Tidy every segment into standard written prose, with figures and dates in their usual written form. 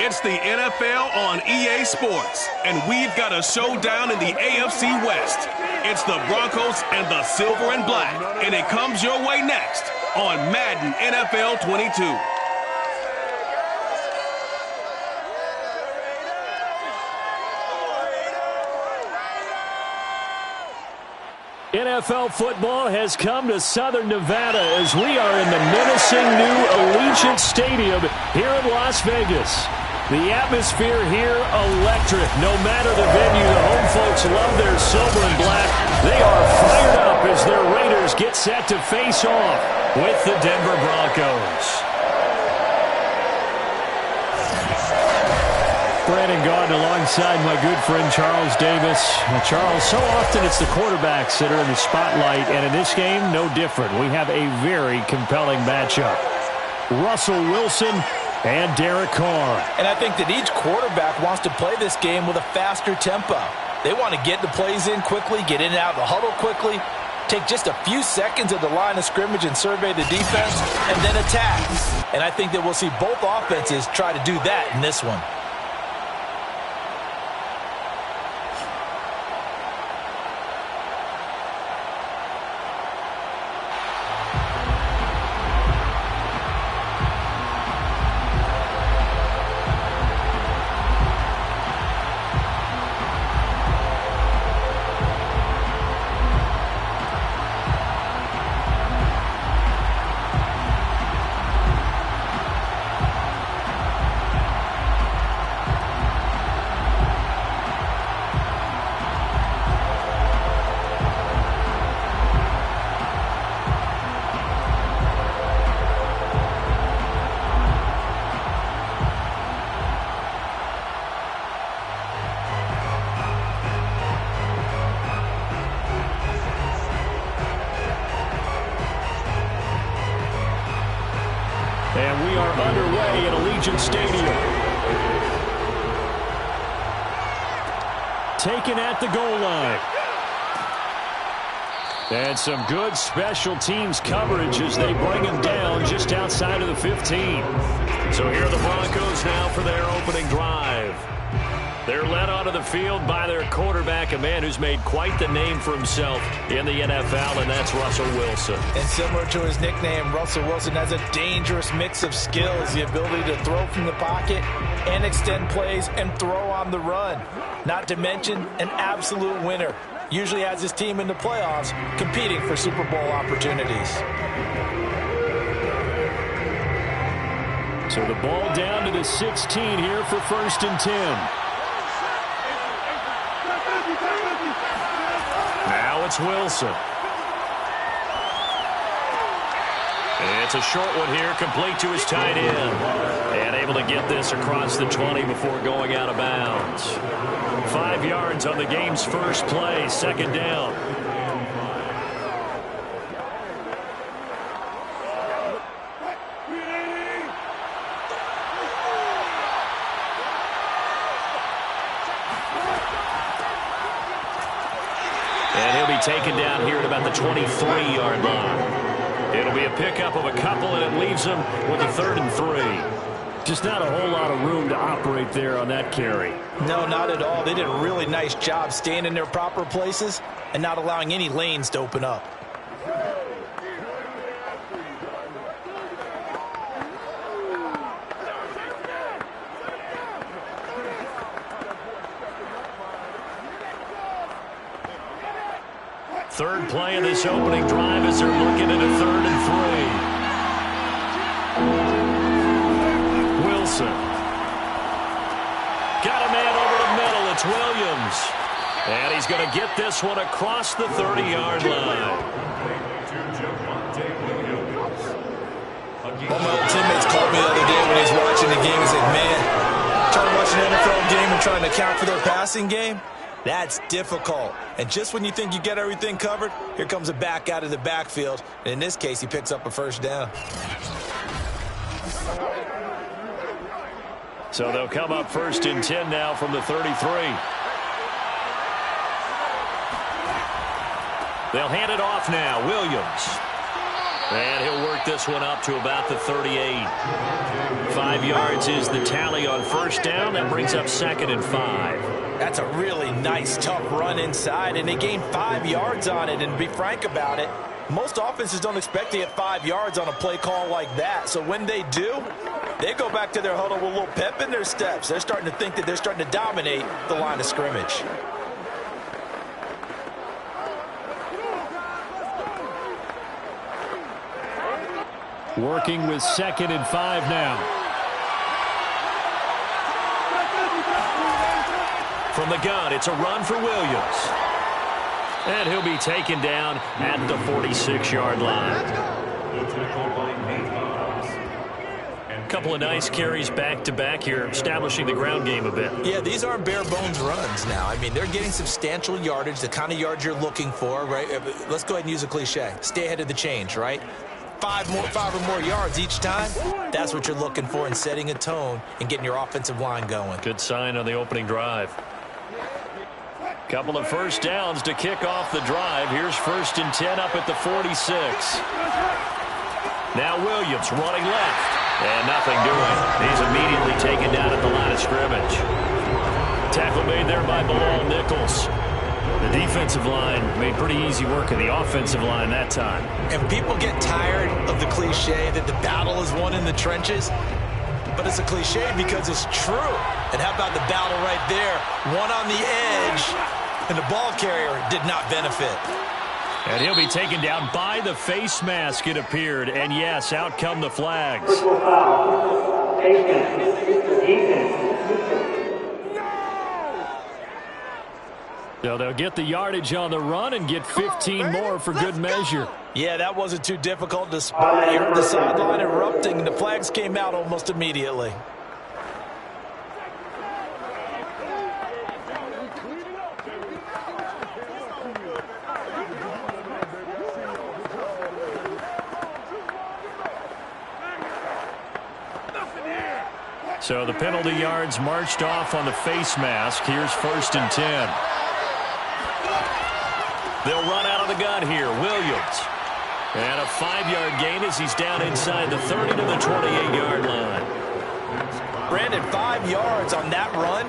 It's the NFL on EA Sports, and we've got a showdown in the AFC West. It's the Broncos and the Silver and Black, and it comes your way next on Madden NFL 22. NFL football has come to Southern Nevada as we are in the menacing new Allegiant Stadium here in Las Vegas. The atmosphere here, electric. No matter the venue, the home folks love their silver and black. They are fired up as their Raiders get set to face off with the Denver Broncos. Brandon Gaudin alongside my good friend Charles Davis. Charles, so often it's the quarterbacks that are in the spotlight, and in this game, no different. We have a very compelling matchup. Russell Wilson and Derek Carr. And I think that each quarterback wants to play this game with a faster tempo. They want to get the plays in quickly, get in and out of the huddle quickly, take just a few seconds at the line of scrimmage and survey the defense, and then attack. And I think that we'll see both offenses try to do that in this one. And we are underway at Allegiant Stadium. Taken at the goal line. And some good special teams coverage as they bring him down just outside of the 15. So here are the Broncos now for their opening drive. They're led onto the field by their quarterback, a man who's made quite the name for himself in the NFL, and that's Russell Wilson. And similar to his nickname, Russell Wilson has a dangerous mix of skills, the ability to throw from the pocket and extend plays and throw on the run. Not to mention an absolute winner. Usually has his team in the playoffs competing for Super Bowl opportunities. So the ball down to the 16 here for 1st and 10. Now it's Wilson. It's a short one here, complete to his tight end. And able to get this across the 20 before going out of bounds. 5 yards on the game's first play, 2nd down. And he'll be taken down here at about the 23-yard line. It'll be a pickup of a couple, and it leaves him with a 3rd and 3. Just not a whole lot of room to operate there on that carry. No, not at all. They did a really nice job staying in their proper places and not allowing any lanes to open up. Third play of this opening drive as they're looking at a 3rd and 3. Wilson. Got a man over the middle. It's Williams. And he's going to get this one across the 30-yard line. One of my old teammates called me the other day when he was watching the game. He said, man, trying to watch an NFL game and trying to account for their passing game? That's difficult. And just when you think you get everything covered, here comes a back out of the backfield. And in this case, he picks up a 1st down. So they'll come up 1st and 10 now from the 33. They'll hand it off now. Williams. And he'll work this one up to about the 38. 5 yards is the tally on first down. That brings up 2nd and 5. That's a really nice, tough run inside, and they gained 5 yards on it. And to be frank about it, most offenses don't expect to get 5 yards on a play call like that. So when they do, they go back to their huddle with a little pep in their steps. They're starting to think that they're starting to dominate the line of scrimmage. Working with 2nd and 5 now. From the gun, it's a run for Williams. And he'll be taken down at the 46-yard line. A couple of nice carries back-to-back here, establishing the ground game a bit. Yeah, these aren't bare-bones runs now. I mean, they're getting substantial yardage, the kind of yards you're looking for, right? Let's go ahead and use a cliche. Stay ahead of the change, right? 5 or more yards each time, that's what you're looking for in setting a tone and getting your offensive line going. Good sign on the opening drive. Couple of first downs to kick off the drive. Here's 1st and 10 up at the 46. Now Williams running left. And nothing doing. He's immediately taken down at the line of scrimmage. Tackle made there by Bilal Nichols. The defensive line made pretty easy work of the offensive line that time. And people get tired of the cliche that the battle is won in the trenches. But it's a cliche because it's true. And how about the battle right there? One on the edge, and the ball carrier did not benefit. And he'll be taken down by the face mask, it appeared. And yes, out come the flags. So they'll get the yardage on the run and get 15 more for good measure. Yeah, that wasn't too difficult to spot. You heard the sideline erupting, and the flags came out almost immediately. So the penalty yards marched off on the face mask. Here's 1st and 10. They'll run out of the gun here. Williams. And a 5-yard gain as he's down inside the 30 to the 28-yard line. Brandon, 5 yards on that run.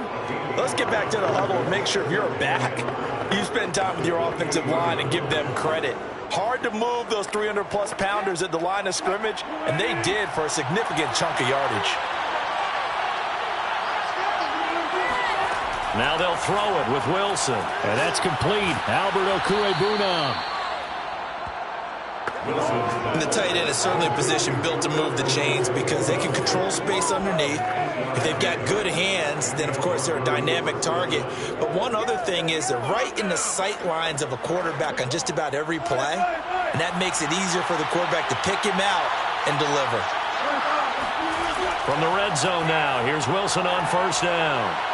Let's get back to the huddle and make sure if you're back, you spend time with your offensive line and give them credit. Hard to move those 300-plus pounders at the line of scrimmage, and they did for a significant chunk of yardage. Now they'll throw it with Wilson. And that's complete. Albert Okwuegbunam. And the tight end is certainly a position built to move the chains because they can control space underneath. If they've got good hands, then, of course, they're a dynamic target. But one other thing is they're right in the sight lines of a quarterback on just about every play. And that makes it easier for the quarterback to pick him out and deliver. From the red zone now, here's Wilson on 1st down.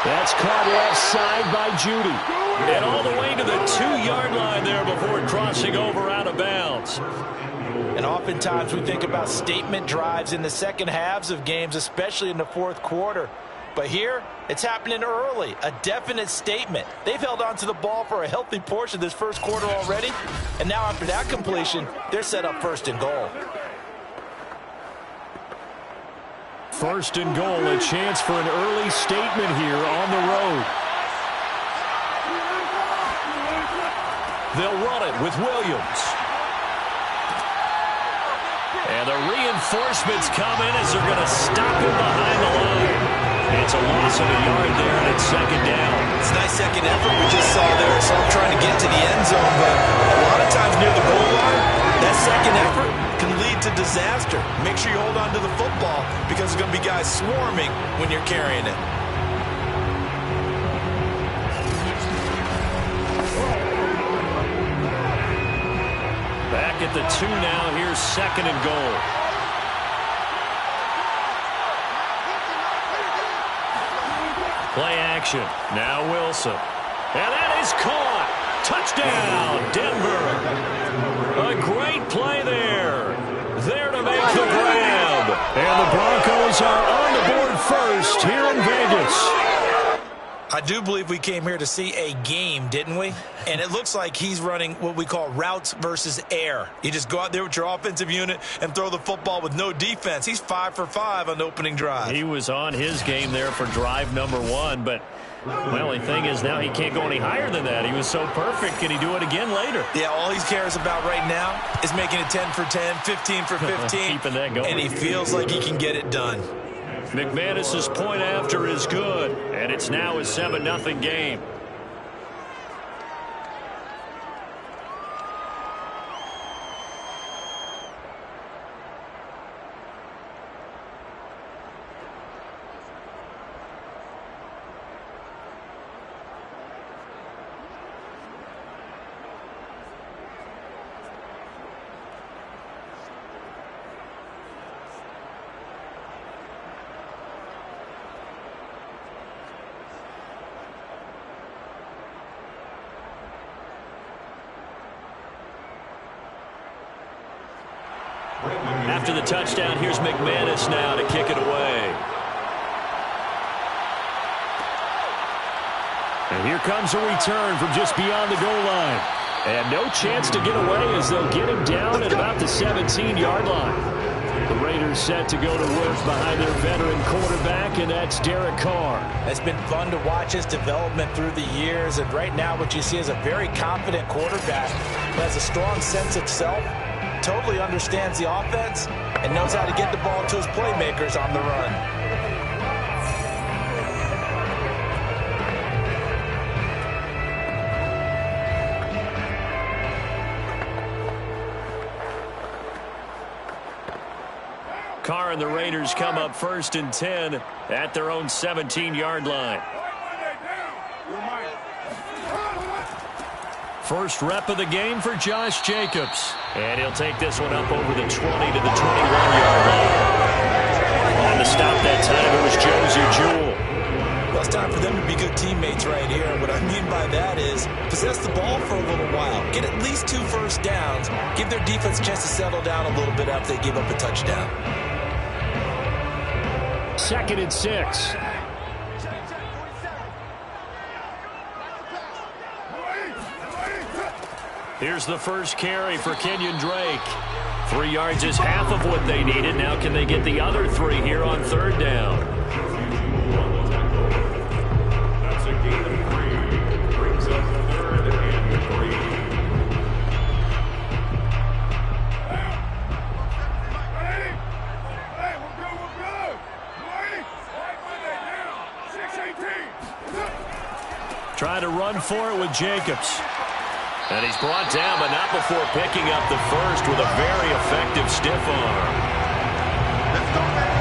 That's caught left side by Judy. And all the way to the 2-yard line there before crossing over out of bounds. And oftentimes we think about statement drives in the second halves of games, especially in the 4th quarter. But here, it's happening early. A definite statement. They've held on to the ball for a healthy portion of this 1st quarter already. And now after that completion, they're set up 1st and goal. 1st and goal, a chance for an early statement here on the road. They'll run it with Williams. And the reinforcements come in as they're going to stop him behind the line. It's a loss of a yard there, and it's 2nd down. It's a nice second effort we just saw there. So I'm trying to get to the end zone, but a lot of times near the goal line, that second effort can lead to disaster. Make sure you hold on to the football because there's going to be guys swarming when you're carrying it. Back at the 2 now. Here's 2nd and goal. Play action. Now Wilson. And that is caught. Touchdown, Denver. A great play there. There to make the grab. And the Broncos are on the board first here in Vegas. I do believe we came here to see a game, didn't we? And it looks like he's running what we call routes versus air. You just go out there with your offensive unit and throw the football with no defense. He's 5 for 5 on the opening drive. He was on his game there for drive number 1, but the only thing is now he can't go any higher than that. He was so perfect. Can he do it again later? Yeah, all he cares about right now is making it 10 for 10, 15 for 15. Keeping that going. And he feels like he can get it done. McManus's point after is good, and it's now a 7-0 game. After the touchdown, here's McManus now to kick it away. And here comes a return from just beyond the goal line. And no chance to get away as they'll get him down at about the 17-yard line. The Raiders set to go to work behind their veteran quarterback, and that's Derek Carr. It's been fun to watch his development through the years, and right now what you see is a very confident quarterback who has a strong sense of self, totally understands the offense, and knows how to get the ball to his playmakers on the run. Carr and the Raiders come up 1st and 10 at their own 17-yard line. First rep of the game for Josh Jacobs. And he'll take this one up over the 20 to the 21-yard line. On the stop that time, it was Josie Jewell. Well, it's time for them to be good teammates right here. What I mean by that is possess the ball for a little while. Get at least 2 first downs. Give their defense a chance to settle down a little bit after they give up a touchdown. 2nd and 6. Here's the first carry for Kenyon Drake. 3 yards is half of what they needed. Now can they get the other 3 here on 3rd down? That's a gain of 3. Brings up 3rd and 3. Try to run for it with Jacobs. And he's brought down, but not before picking up the first with a very effective stiff arm. Let's go, man.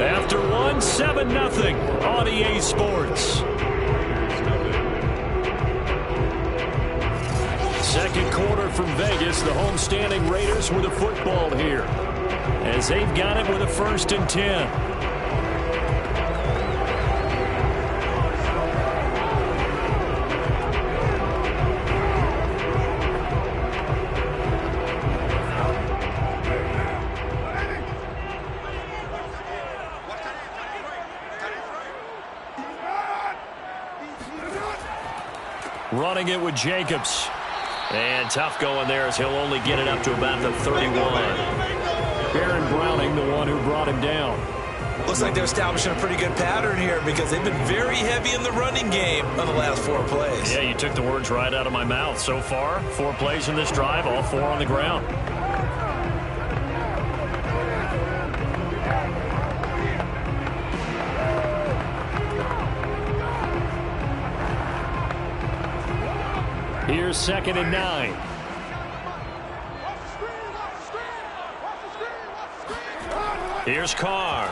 After 7-0 on EA Sports. Second quarter from Vegas. The homestanding Raiders with a football here, as they've got it with a 1st and 10. Running it with Jacobs. And tough going there as he'll only get it up to about the 31. Baron Browning, the one who brought him down. Looks like they're establishing a pretty good pattern here because they've been very heavy in the running game on the last 4 plays. Yeah, you took the words right out of my mouth. So far, 4 plays in this drive, all 4 on the ground. Here's 2nd and 9. Here's Carr.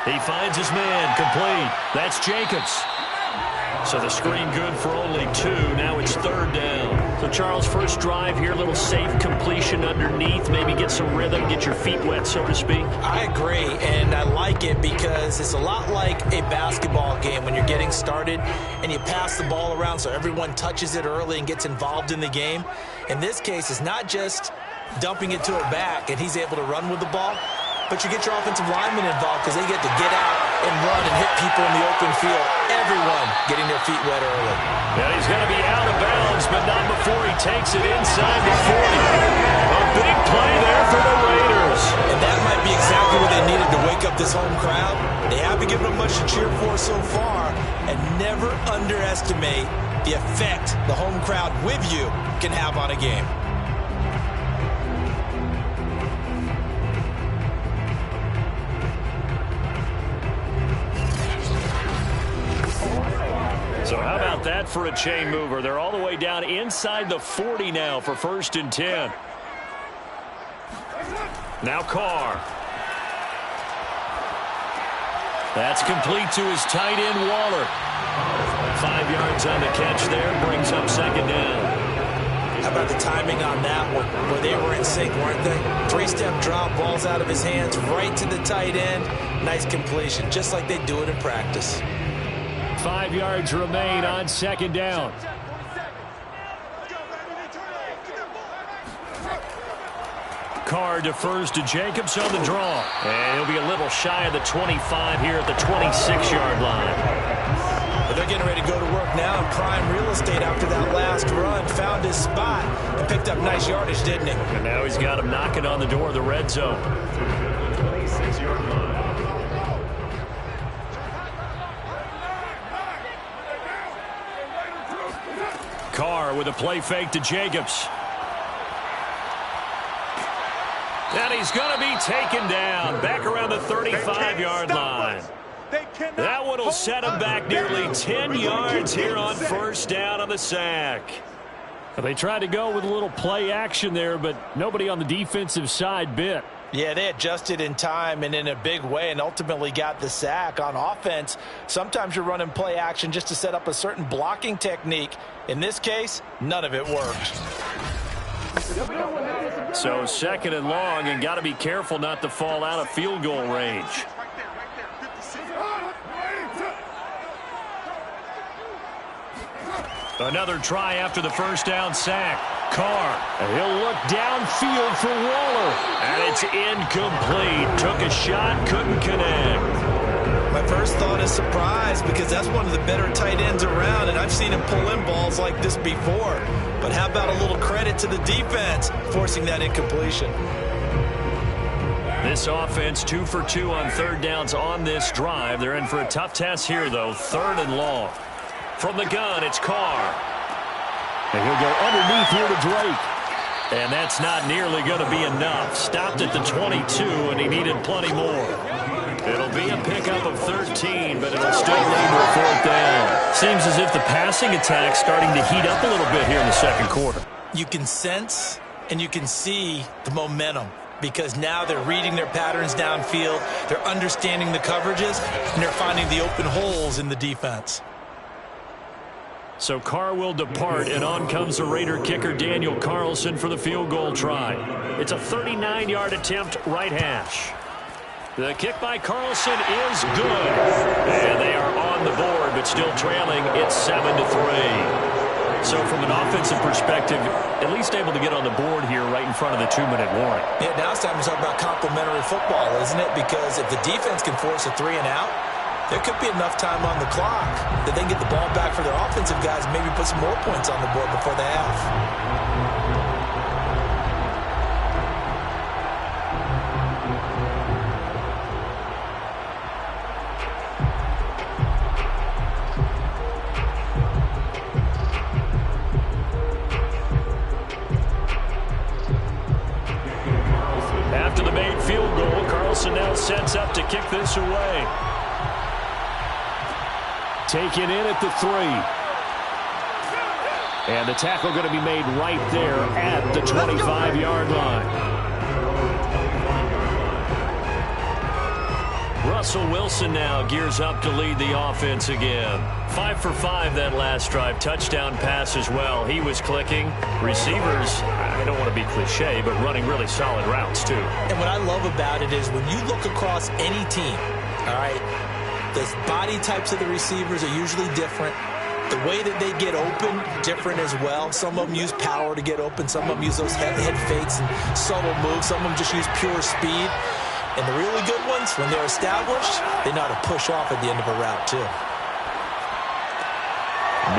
He finds his man, complete. That's Jacobs. So the screen good for only 2. Now it's 3rd down. So, Charles, first drive here, a little safe completion underneath. Maybe get some rhythm, get your feet wet, so to speak. I agree, and I like it because it's a lot like a basketball game when you're getting started and you pass the ball around so everyone touches it early and gets involved in the game. In this case, it's not just dumping it to a back and he's able to run with the ball, but you get your offensive linemen involved because they get to get out and run and hit people in the open field. Everyone getting their feet wet early. Yeah, he's going to be out of bounds, but not before he takes it inside the 40. A big play there for the Raiders. And that might be exactly what they needed to wake up this home crowd. They haven't given them much to cheer for so far, and never underestimate the effect the home crowd with you can have on a game. So how about that for a chain mover? They're all the way down inside the 40 now for 1st and 10. Now Carr. That's complete to his tight end, Waller. 5 yards on the catch there, brings up 2nd down. How about the timing on that one, where they were in sync, weren't they? 3-step drop, balls out of his hands, right to the tight end. Nice completion, just like they do it in practice. 5 yards remain on 2nd down. Carr defers to Jacobs on the draw. And he'll be a little shy of the 25 here at the 26-yard line. But they're getting ready to go to work now in prime real estate after that last run. Found his spot and picked up nice yardage, didn't he? And now he's got him knocking on the door of the red zone. 26-yard line. Carr with a play fake to Jacobs. And he's going to be taken down back around the 35-yard line. That one will set him back nearly 10 yards here on 1st down on the sack. They tried to go with a little play action there, but nobody on the defensive side bit. Yeah, they adjusted in time and in a big way and ultimately got the sack. On offense, sometimes you're running play action just to set up a certain blocking technique. In this case, none of it worked. So 2nd and long, and got to be careful not to fall out of field goal range. Another try after the 1st down sack. Carr, and he'll look downfield for Waller. And it's incomplete. Took a shot, couldn't connect. My first thought is surprise because that's one of the better tight ends around, and I've seen him pull in balls like this before. But how about a little credit to the defense forcing that incompletion? This offense 2 for 2 on 3rd downs on this drive. They're in for a tough test here, though. 3rd and long. From the gun, it's Carr. And he'll go underneath here to Drake. And that's not nearly going to be enough. Stopped at the 22, and he needed plenty more. It'll be a pickup of 13, but it'll still lead to a 4th down. Seems as if the passing attack's starting to heat up a little bit here in the 2nd quarter. You can sense and you can see the momentum because now they're reading their patterns downfield, they're understanding the coverages, and they're finding the open holes in the defense. So Carr will depart, and on comes the Raider kicker Daniel Carlson for the field goal try. It's a 39-yard attempt, right hash. The kick by Carlson is good. And they are on the board, but still trailing. It's 7-3. So from an offensive perspective, at least able to get on the board here right in front of the 2-minute warning. Yeah, now it's time to talk about complementary football, isn't it? Because if the defense can force a 3-and-out, there could be enough time on the clock that they can get the ball back for their offensive guys and maybe put some more points on the board before the half. After the made field goal, Carlson now sets up to kick this away. Taken in at the 3. And the tackle going to be made right there at the 25-yard line. Russell Wilson now gears up to lead the offense again. 5 for 5 that last drive. Touchdown pass as well. He was clicking. Receivers, I don't want to be cliche, but running really solid routes too. And what I love about it is when you look across any team, all right, the body types of the receivers are usually different. The way that they get open, different as well. Some of them use power to get open. Some of them use those head fakes and subtle moves. Some of them just use pure speed. And the really good ones, when they're established, they know how to push off at the end of a route, too.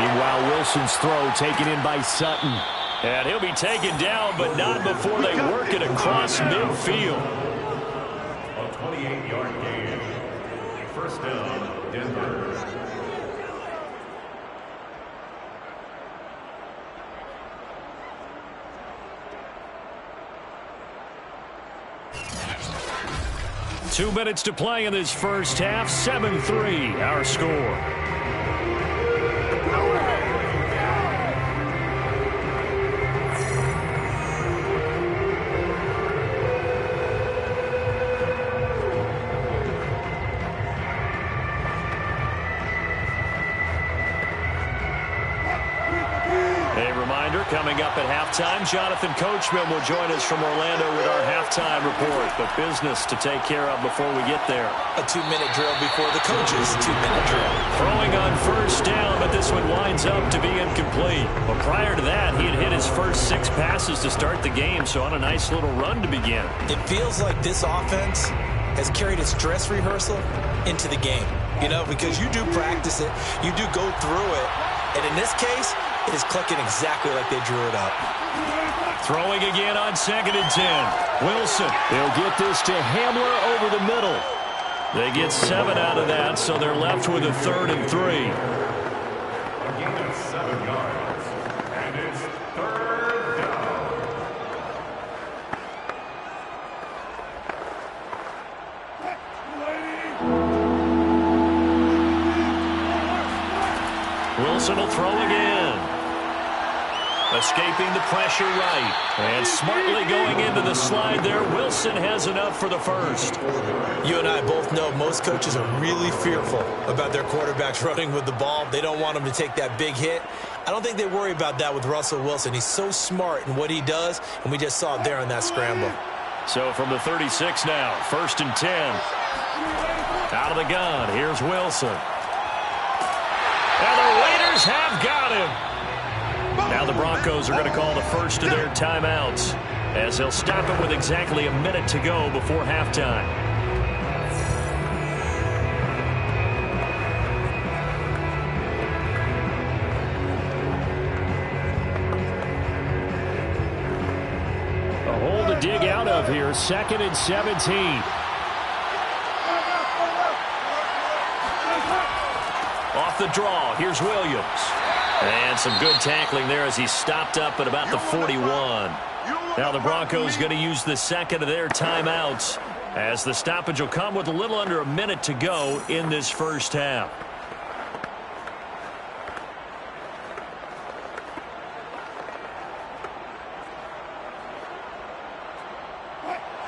Meanwhile, Wilson's throw taken in by Sutton. And he'll be taken down, but not before they work it across midfield. A 28-yard gain. First down, Denver. Two minutes to play in this first half. 7-3, our score. Coming up at halftime, Jonathan Coachman will join us from Orlando with our halftime report. But business to take care of before we get there. A 2-minute drill before the coaches' 2-minute drill. Throwing on first down, but this one winds up to be incomplete. But prior to that, he had hit his first 6 passes to start the game, so on a nice little run to begin. It feels like this offense has carried its dress rehearsal into the game. You know, because you do practice it, you do go through it, and in this case, it is clicking exactly like they drew it up. Throwing again on 2nd and 10. Wilson. They'll get this to Hamler over the middle. They get 7 out of that, so they're left with a 3rd and 3. A gain of 7 yards. And it's 3rd down. Wilson will throw again. Escaping the pressure right. And smartly going into the slide there. Wilson has enough for the first. You and I both know most coaches are really fearful about their quarterbacks running with the ball. They don't want them to take that big hit. I don't think they worry about that with Russell Wilson. He's so smart in what he does, and we just saw it there on that scramble. So from the 36 now, 1st and 10. Out of the gun, here's Wilson. And the Raiders have got him. Now the Broncos are going to call the first of their timeouts as they'll stop it with exactly a minute to go before halftime. A hole to dig out of here, 2nd and 17. Off the draw, here's Williams. And some good tackling there as he stopped up at about the 41. Now the Broncos going to use the 2nd of their timeouts as the stoppage will come with a little under a minute to go in this first half.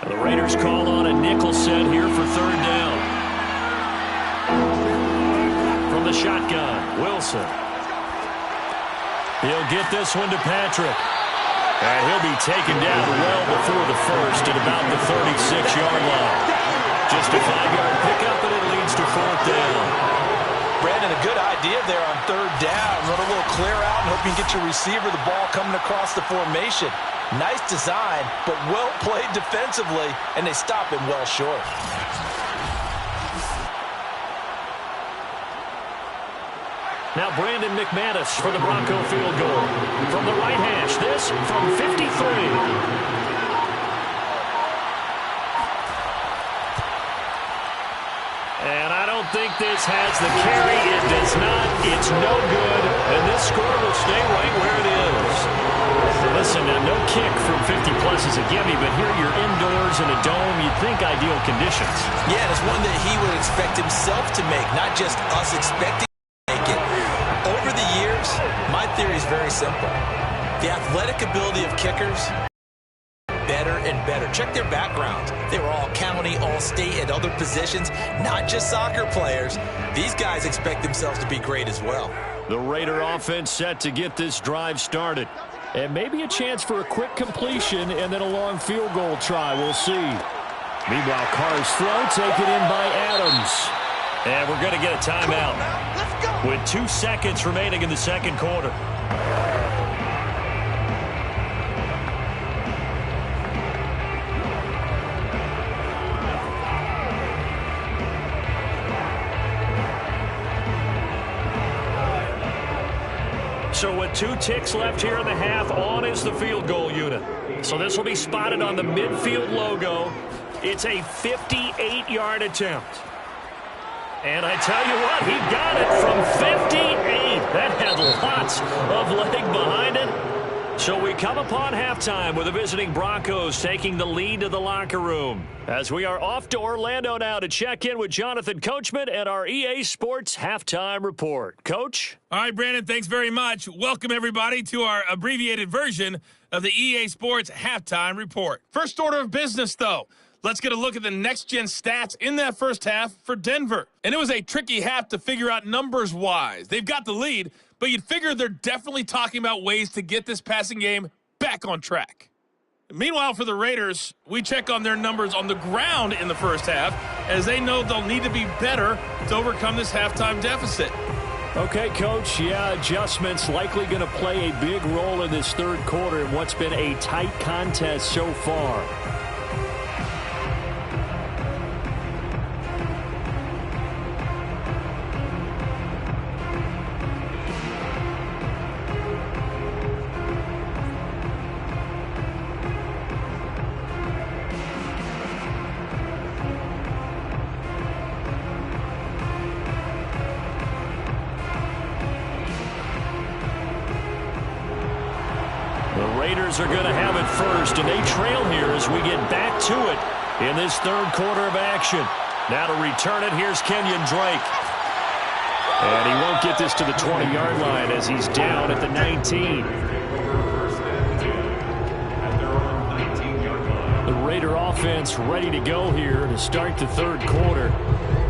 The Raiders call on a nickel set here for 3rd down. From the shotgun, Wilson. He'll get this one to Patrick. And he'll be taken down well before the first at about the 36-yard line. Just a 5-yard pickup, and it leads to 4th down. Brandon, a good idea there on 3rd down. Run a little clear out and hope you can get your receiver the ball coming across the formation. Nice design, but well played defensively, and they stop him well short. Now Brandon McManus for the Bronco field goal. From the right hash, this from 53. And I don't think this has the carry. It does not. It's no good. And this score will stay right where it is. Listen, now no kick from 50-plus is a gimme, but here you're indoors in a dome. You'd think ideal conditions. Yeah, it's one that he would expect himself to make, not just us expecting to make it. Over the years, my theory is very simple. The athletic ability of kickers better and better. Check their backgrounds. They were all county, all state, at other positions, not just soccer players. These guys expect themselves to be great as well. The Raider offense set to get this drive started. And maybe a chance for a quick completion and then a long field goal try. We'll see. Meanwhile, Carr's throw taken in by Adams. And we're going to get a timeout with 2 seconds remaining in the second quarter. So with 2 ticks left here in the half, on is the field goal unit. So this will be spotted on the midfield logo. It's a 58-yard attempt. And I tell you what, he got it from 58. That had lots of leg behind it. So we come upon halftime with the visiting Broncos taking the lead to the locker room. As we are off to Orlando now to check in with Jonathan Coachman and our EA Sports Halftime Report. Coach? All right, Brandon, thanks very much. Welcome, everybody, to our abbreviated version of the EA Sports Halftime Report. First order of business, though. Let's get a look at the next-gen stats in that first half for Denver. And it was a tricky half to figure out numbers-wise. They've got the lead, but you'd figure they're definitely talking about ways to get this passing game back on track. Meanwhile, for the Raiders, we check on their numbers on the ground in the first half, as they know they'll need to be better to overcome this halftime deficit. Okay, Coach, adjustments likely going to play a big role in this third quarter in what's been a tight contest so far. Raiders are going to have it first, and they trail here as we get back to it in this third quarter of action. Now to return it, here's Kenyon Drake. And he won't get this to the 20-yard line as he's down at the 19. The Raider offense ready to go here to start the third quarter.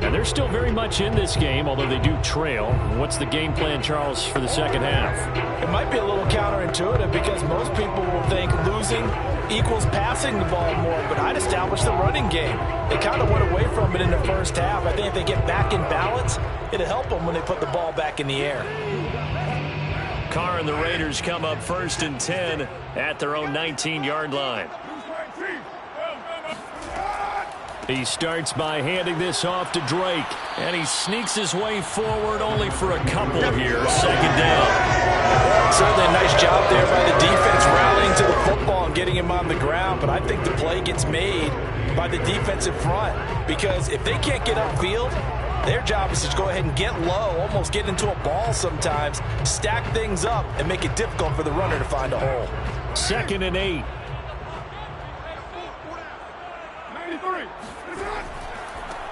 And they're still very much in this game, although they do trail. What's the game plan, Charles, for the second half? It might be a little counterintuitive because most people will think losing equals passing the ball more, but I'd establish the running game. They kind of went away from it in the first half. I think if they get back in balance, it'll help them when they put the ball back in the air. Carr and the Raiders come up first and 10 at their own 19-yard line. He starts by handing this off to Drake, and he sneaks his way forward only for a couple here. Second down. Certainly a nice job there by the defense rallying to the football and getting him on the ground, but I think the play gets made by the defensive front because if they can't get upfield, their job is to go ahead and get low, almost get into a ball sometimes, stack things up, and make it difficult for the runner to find a hole. 2nd and 8.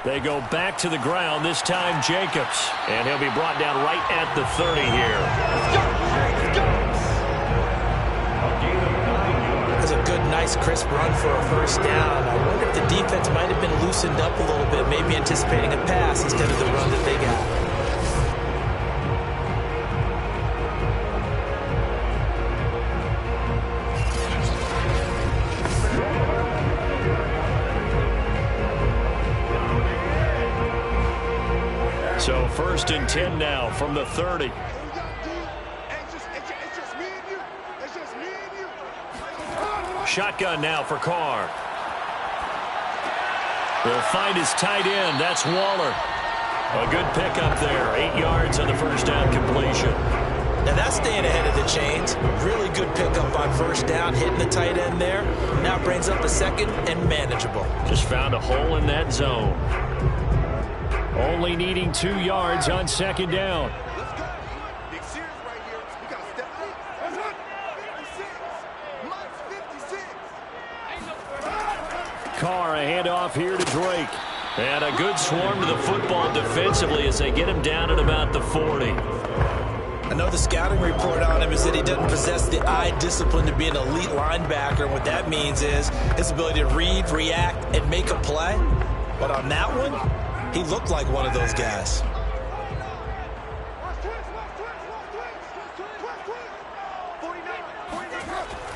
They go back to the ground, this time Jacobs. And he'll be brought down right at the 30 here. That's a good, nice, crisp run for a first down. I wonder if the defense might have been loosened up a little bit, maybe anticipating a pass instead of the run that they got. So 1st and 10 now from the 30. Shotgun now for Carr. He'll find his tight end. That's Waller. A good pickup there. 8 yards on the first down completion. Now that's staying ahead of the chains. Really good pickup on first down, hitting the tight end there. Now brings up a second and manageable. Just found a hole in that zone. Only needing 2 yards on second down. Carr, a handoff here to Drake. And a good swarm to the football defensively as they get him down at about the 40. I know the scouting report on him is that he doesn't possess the eye discipline to be an elite linebacker. And what that means is his ability to read, react, and make a play. But on that one, he looked like one of those guys.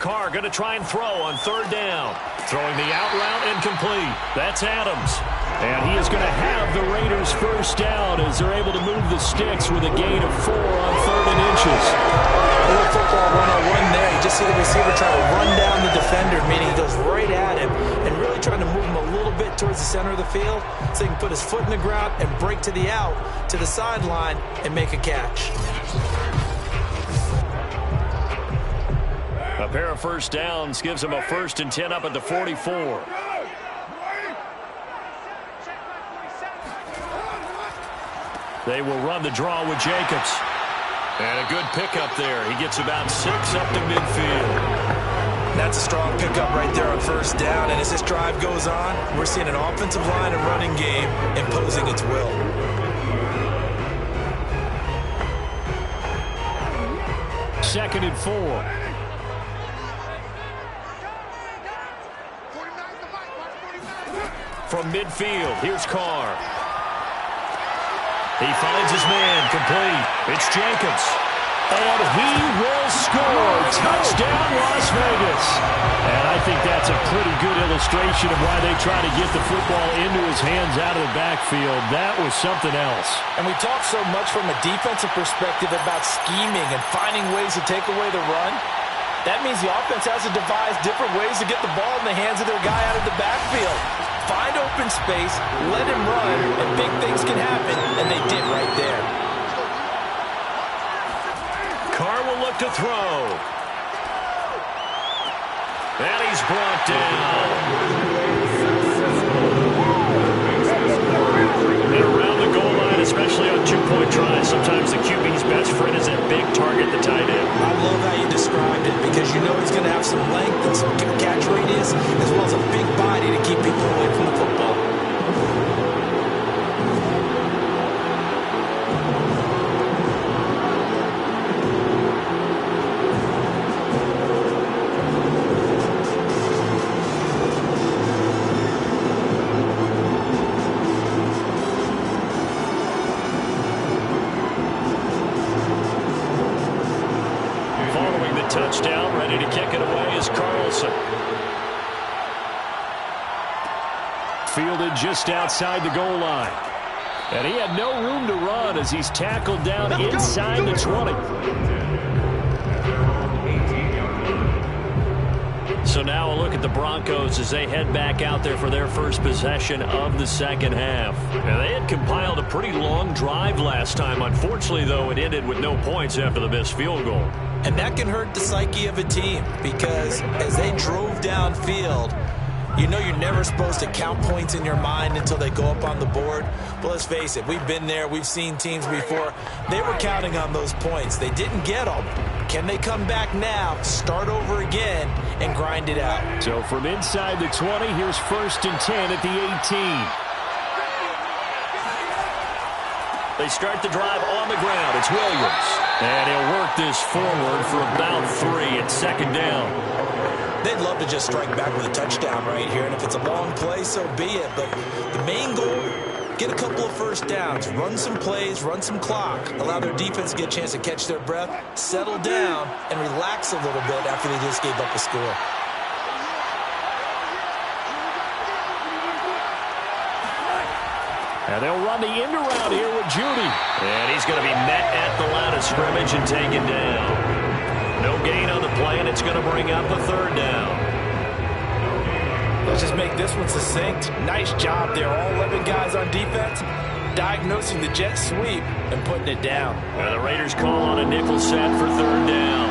Carr going to try and throw on third down. Throwing the out route incomplete. That's Adams. And he is going to have the Raiders first down as they're able to move the sticks with a gain of 4 on 3rd and inches. A little football 101 there. You just see the receiver try to run down the defender, meaning he goes right at him and really trying to move him a little bit towards the center of the field so he can put his foot in the ground and break to the out, to the sideline, and make a catch. A pair of first downs gives him a 1st and 10 up at the 44. They will run the draw with Jacobs. And a good pickup there. He gets about 6 up to midfield. That's a strong pickup right there on first down. And as this drive goes on, we're seeing an offensive line and running game imposing its will. Second and 4. From midfield, here's Carr. He finds his man, complete. It's Jacobs. And he will score. Touchdown, Las Vegas. And I think that's a pretty good illustration of why they try to get the football into his hands out of the backfield. That was something else. And we talk so much from a defensive perspective about scheming and finding ways to take away the run. That means the offense has to devise different ways to get the ball in the hands of their guy out of the backfield. Find open space, let him run, and big things can happen, and they did right there. Carr will look to throw. And he's brought down. And around the goal line, especially on two-point tries, sometimes the QB's best friend is that big target, the tight end. I love how you described it because you know he's going to have some length and some catch radius as well as a big body to keep people away from the football. Touchdown, ready to kick it away is Carlson. Fielded just outside the goal line. And he had no room to run as he's tackled down inside the 20. So now a look at the Broncos as they head back out there for their first possession of the second half. And they had compiled a pretty long drive last time. Unfortunately, though, it ended with no points after the missed field goal. And that can hurt the psyche of a team because as they drove downfield, you know you're never supposed to count points in your mind until they go up on the board. But let's face it, we've been there. We've seen teams before. They were counting on those points. They didn't get them. Can they come back now, start over again, and grind it out? So from inside the 20, here's 1st and 10 at the 18. They start the drive on the ground. It's Williams. And he'll work this forward for about 3 at second down. They'd love to just strike back with a touchdown right here. And if it's a long play, so be it. But the main goal, get a couple of first downs, run some plays, run some clock, allow their defense to get a chance to catch their breath, settle down, and relax a little bit after they just gave up a score. And they'll run the end around here with Judy. And he's going to be met at the line of scrimmage and taken down. No gain on the play, and it's going to bring up a 3rd down. Let's just make this one succinct. Nice job there. All 11 guys on defense diagnosing the jet sweep and putting it down. And the Raiders call on a nickel set for 3rd down.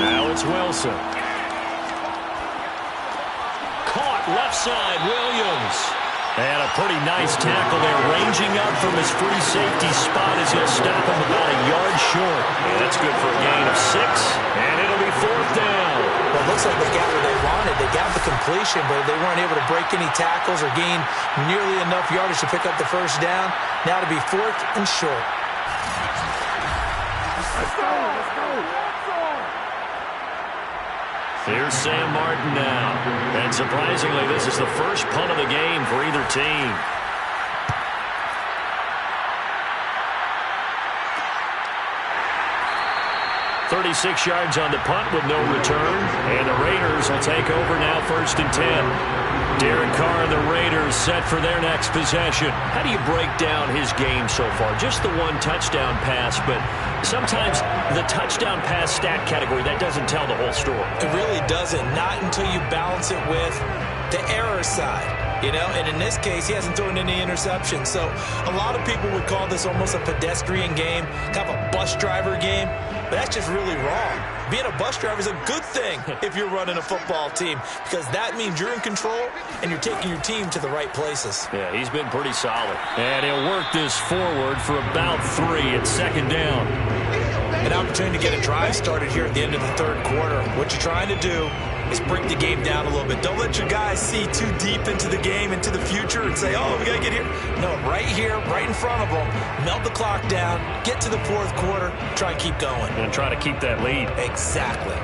Now it's Wilson. Caught left side, Williams. And a pretty nice tackle there, ranging up from his free safety spot as he'll stop him about a yard short. And that's good for a gain of 6, and it'll be 4th down. Well, it looks like they got what they wanted. They got the completion, but they weren't able to break any tackles or gain nearly enough yardage to pick up the first down. Now to be 4th and short. Let's go. Here's Sam Martin now. And surprisingly, this is the first punt of the game for either team. "36 yards on the punt with no return. And the Raiders will take over now 1st and 10. Derek Carr and the Raiders set for their next possession. How do you break down his game so far? Just the one touchdown pass, but sometimes the touchdown pass stat category, that doesn't tell the whole story. It really doesn't. Not until you balance it with the error side. You know, and in this case, he hasn't thrown any interceptions. So a lot of people would call this almost a pedestrian game, kind of a bus driver game. But that's just really wrong. Being a bus driver is a good thing if you're running a football team, because that means you're in control and you're taking your team to the right places. Yeah, he's been pretty solid. And he'll work this forward for about 3 at 2nd down. An opportunity to get a drive started here at the end of the 3rd quarter. What you're trying to do is break the game down a little bit. Don't let your guys see too deep into the game, into the future, and say, oh, we got to get here. No, right here, right in front of them, melt the clock down, get to the 4th quarter, try and keep going. And try to keep that lead. Exactly.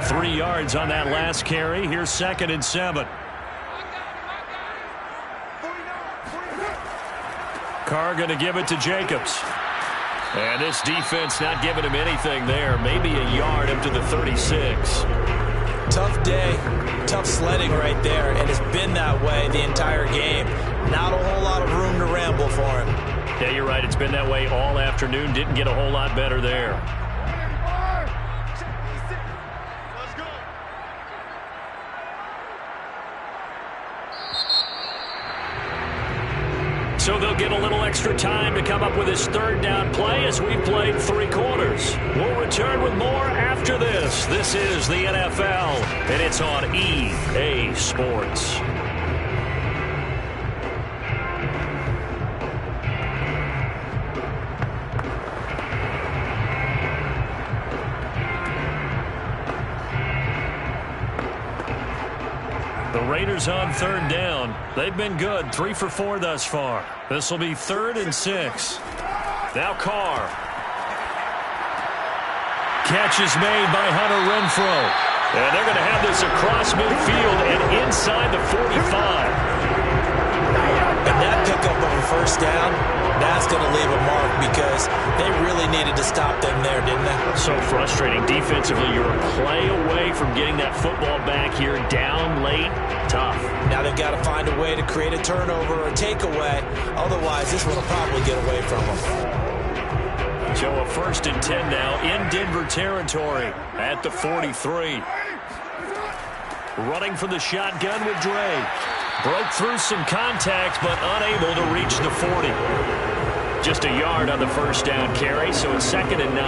Three yards on that last carry. Here's 2nd and 7. Carr going to give it to Jacobs. And this defense not giving him anything there. Maybe a yard up to the 36. Tough day, tough sledding right there, and it's been that way the entire game. Not a whole lot of room to ramble for him. Yeah, you're right. It's been that way all afternoon. Didn't get a whole lot better there. So they'll get a little extra time to come up with his 3rd down play as we've played 3 quarters. We'll return with more after this. This is the NFL, and it's on EA Sports. The Raiders on 3rd down. They've been good, 3 for 4 thus far. This will be 3rd and 6. Now Carr. Catch is made by Hunter Renfrow. And they're going to have this across midfield and inside the 45. And that pickup of a first down, that's going to leave a mark because they really needed to stop them there, didn't they? So frustrating. Defensively, you're a play away from getting that football back here down late. Tough. Now they've got to find a way to create a turnover or a takeaway. Otherwise, this one will probably get away from them. So a 1st and 10 now in Denver territory at the 43. Running from the shotgun with Dre. Broke through some contact, but unable to reach the 40. Just a yard on the first down carry, so it's 2nd and 9.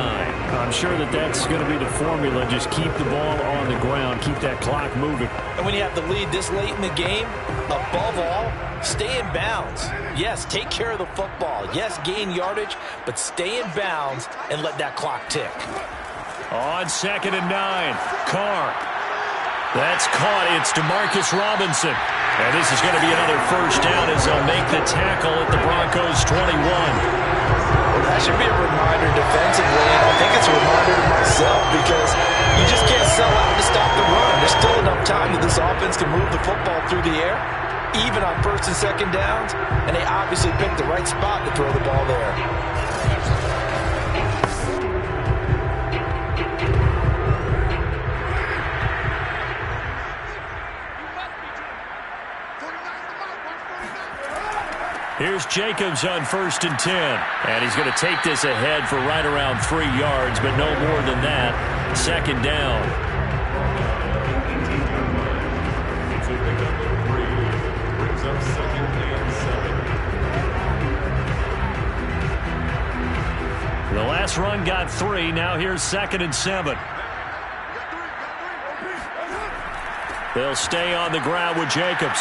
I'm sure that's going to be the formula. Just keep the ball on the ground. Keep that clock moving. And when you have the lead this late in the game, above all, stay in bounds. Yes, take care of the football. Yes, gain yardage, but stay in bounds and let that clock tick. On 2nd and 9, Carr. That's caught. It's DeMarcus Robinson. And this is going to be another first down as they'll make the tackle at the Broncos' 21. Well, that should be a reminder defensively, and I think it's a reminder to myself because you just can't sell out to stop the run. There's still enough time that this offense can move the football through the air, even on 1st and 2nd downs, and they obviously picked the right spot to throw the ball there. Here's Jacobs on 1st and 10. And he's going to take this ahead for right around 3 yards, but no more than that. 2nd down. Brings up 2nd and 7. The last run got 3. Now here's 2nd and 7. They'll stay on the ground with Jacobs.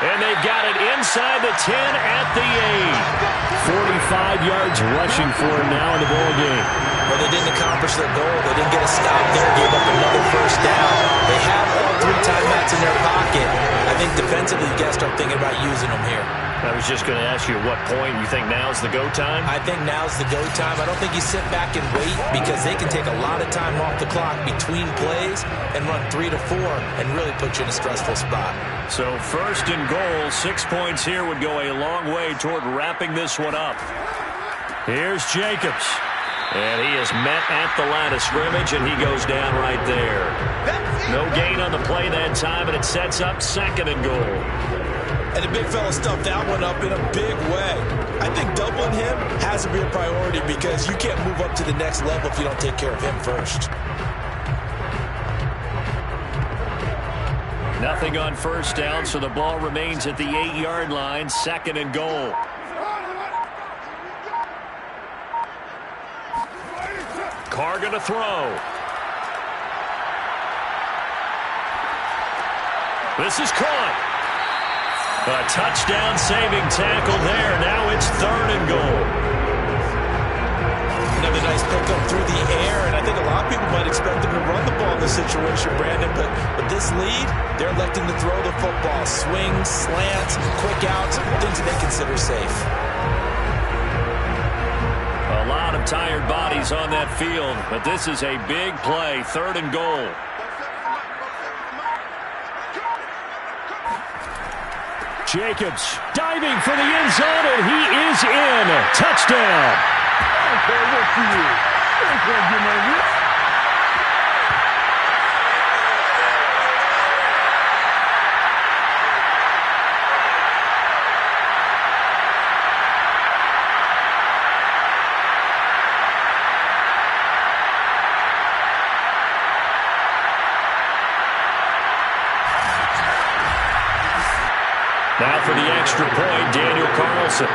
And they've got it inside the 10 at the 8. 45 yards rushing for him now in the ball game. Well, they didn't accomplish their goal. They didn't get a stop there, gave up another first down. They have all 3 timeouts in their pocket. I think defensively, you got to start thinking about using them here. I was just going to ask you at what point you think now's the go time? I think now's the go time. I don't think you sit back and wait because they can take a lot of time off the clock between plays and run 3 to 4 and really put you in a stressful spot. So first and goal, 6 points here would go a long way toward wrapping this one up. Here's Jacobs. And he is met at the line of scrimmage, and he goes down right there. No gain on the play that time, and it sets up second and goal. And the big fella stuffed that one up in a big way. I think doubling him has to be a priority because you can't move up to the next level if you don't take care of him first. Nothing on first down, so the ball remains at the 8-yard line, second and goal. Carr going to throw. This is caught. A touchdown-saving tackle there. Now it's third and goal. Another nice pickup through the air, and I think a lot of people might expect them to run the ball in this situation, Brandon, but with this lead, they're electing to throw the football. Swings, slants, quick outs, things that they consider safe. A lot of tired bodies on that field, but this is a big play, third and goal. Jacobs diving for the end zone, and he is in. Touchdown. Now for the extra point, Daniel Carlson.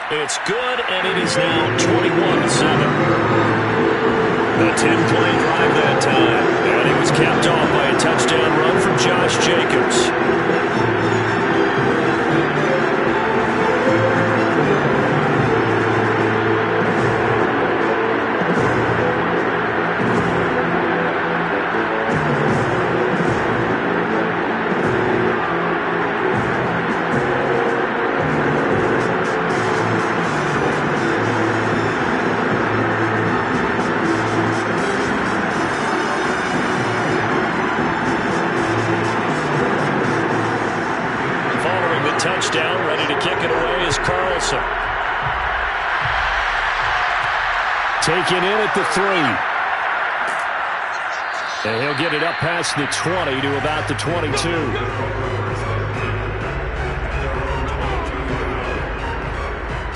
It's good, and it is now 21-7. A 10-play drive that time, and it was capped off by a touchdown run from Josh Jacobs. Touchdown, ready to kick it away is Carlson. Taken in at the 3. And he'll get it up past the 20 to about the 22.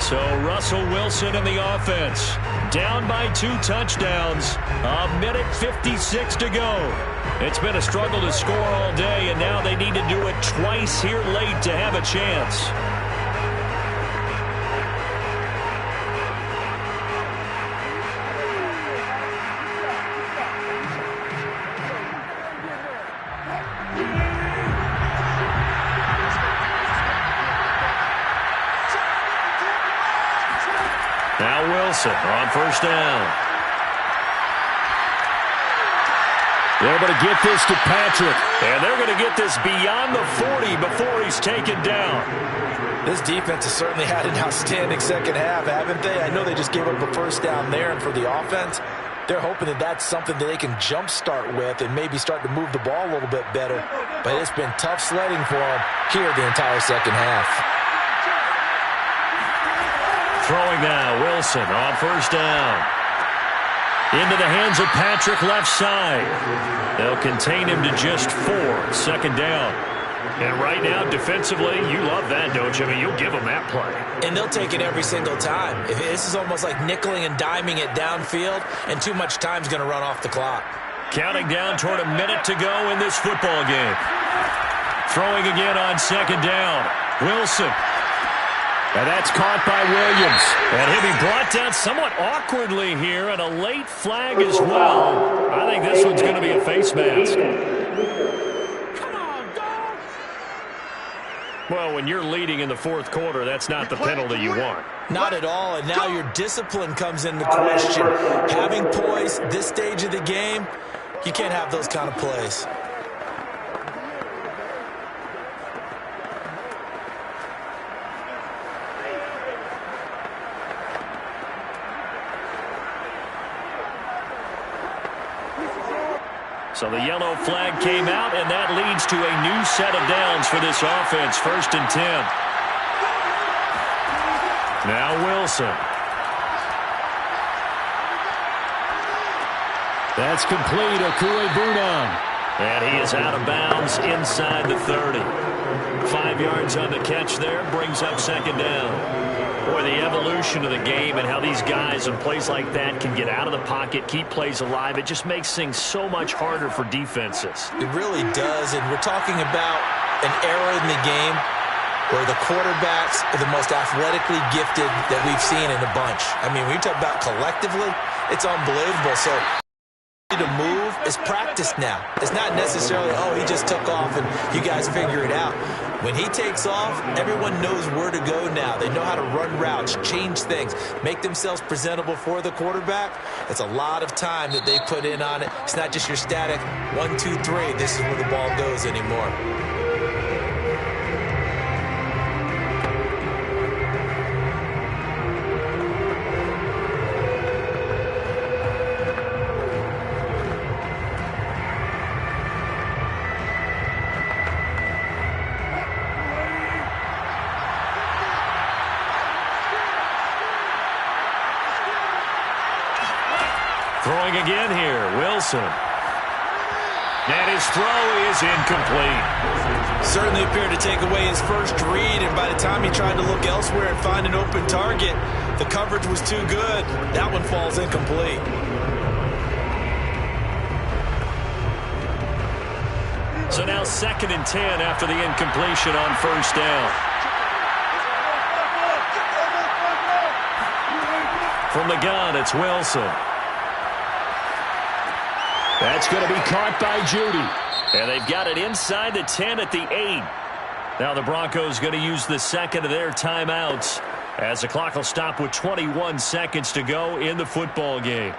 So Russell Wilson in the offense. Down by 2 touchdowns. A minute 56 to go. It's been a struggle to score all day, and now they need to do it twice here late to have a chance. Now Wilson on first down. They're able to get this to Patrick, and they're going to get this beyond the 40 before he's taken down. This defense has certainly had an outstanding second half, haven't they? I know they just gave up a first down there, and for the offense, they're hoping that that's something that they can jumpstart with and maybe start to move the ball a little bit better. But it's been tough sledding for them here the entire second half. Throwing now, Wilson on first down. Into the hands of Patrick left side. They'll contain him to just 4. Second down. And right now, defensively, you love that, don't you? I mean, you'll give them that play. And they'll take it every single time. This is almost like nickeling and diming it downfield, and too much time's going to run off the clock. Counting down toward a minute to go in this football game. Throwing again on second down. Wilson. And that's caught by Williams. And he'll be brought down somewhat awkwardly here, and a late flag as well. I think this one's going to be a face mask. Well, when you're leading in the fourth quarter, that's not the penalty you want. Not at all, and now your discipline comes into question. Having poise this stage of the game, you can't have those kind of plays. So the yellow flag came out, and that leads to a new set of downs for this offense. 1st and 10. Now Wilson. That's complete. Okuebunan. And he is out of bounds inside the 30. 5 yards on the catch there. Brings up 2nd down. Boy, the evolution of the game and how these guys in plays like that can get out of the pocket, keep plays alive, it just makes things so much harder for defenses. It really does, and we're talking about an era in the game where the quarterbacks are the most athletically gifted that we've seen in a bunch. I mean, when you talk about collectively, it's unbelievable. So to move is practice now. It's not necessarily, oh, he just took off and you guys figure it out. When he takes off, everyone knows where to go now. They know how to run routes, change things, make themselves presentable for the quarterback. It's a lot of time that they put in on it. It's not just your static 1, 2, 3. This is where the ball goes anymore. Throwing again here, Wilson. And his throw is incomplete. Certainly appeared to take away his first read, and by the time he tried to look elsewhere and find an open target, the coverage was too good. That one falls incomplete. So now 2nd and 10 after the incompletion on 1st down. From the gun, it's Wilson. That's going to be caught by Judy. And they've got it inside the 10 at the 8. Now the Broncos going to use the second of their timeouts as the clock will stop with 21 seconds to go in the football game.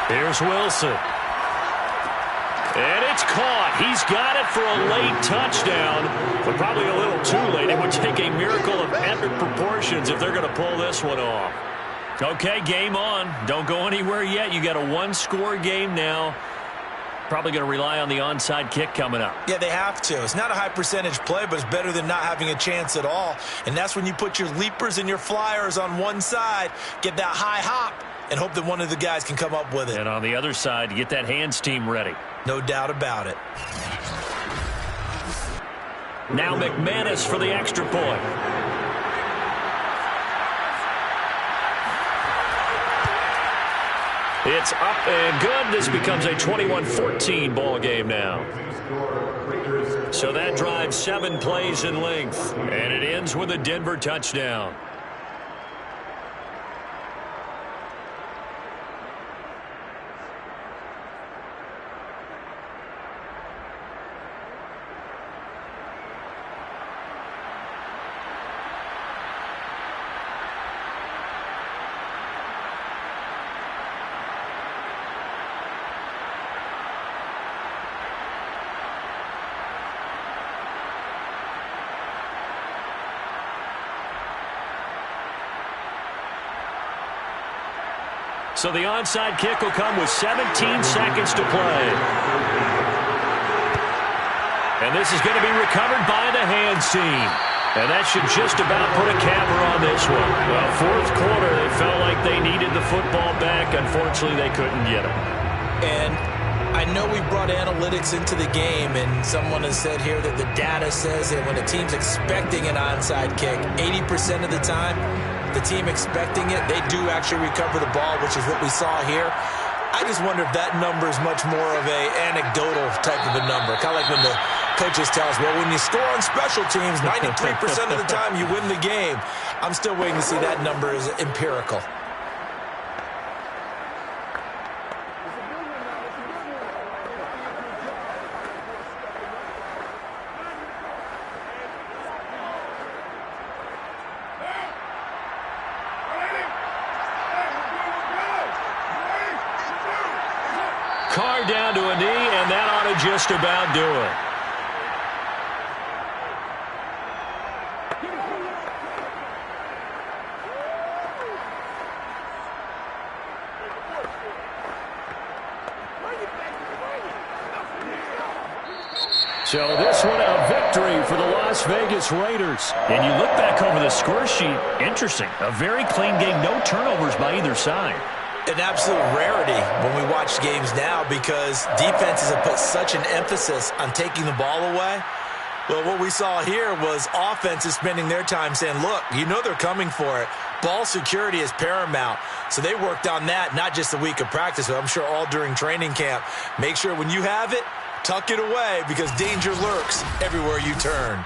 Here's Wilson. And it's caught. He's got it for a late touchdown, but probably a little too late. It would take a miracle of epic proportions if they're going to pull this one off. Okay, game on. Don't go anywhere yet. You got a one-score game now. Probably going to rely on the onside kick coming up. Yeah, they have to. It's not a high-percentage play, but it's better than not having a chance at all. And that's when you put your leapers and your flyers on one side, get that high hop, and hope that one of the guys can come up with it. And on the other side, get that hands team ready. No doubt about it. Now McManus for the extra point. It's up and good. This becomes a 21-14 ball game now. So that drives 7 plays in length, and it ends with a Denver touchdown. So the onside kick will come with 17 seconds to play. And this is going to be recovered by the hands team. And that should just about put a capper on this one. Well, fourth quarter, they felt like they needed the football back. Unfortunately, they couldn't get it. And I know we brought analytics into the game, and someone has said here that the data says that when a team's expecting an onside kick, 80% of the time, the team expecting it, they do actually recover the ball, which is what we saw here. I just wonder if that number is much more of a anecdotal type of a number. Kind of like when the coaches tell us, well, when you score on special teams, 93% of the time you win the game. I'm still waiting to see that number is empirical. Carr down to a knee, and that ought to just about do it. So this one a victory for the Las Vegas Raiders. And you look back over the score sheet, interesting. A very clean game, no turnovers by either side. An absolute rarity when we watch games now because defenses have put such an emphasis on taking the ball away. Well, what we saw here was offenses spending their time saying, look, you know they're coming for it. Ball security is paramount. So they worked on that, not just a week of practice, but I'm sure all during training camp. Make sure when you have it, tuck it away because danger lurks everywhere you turn.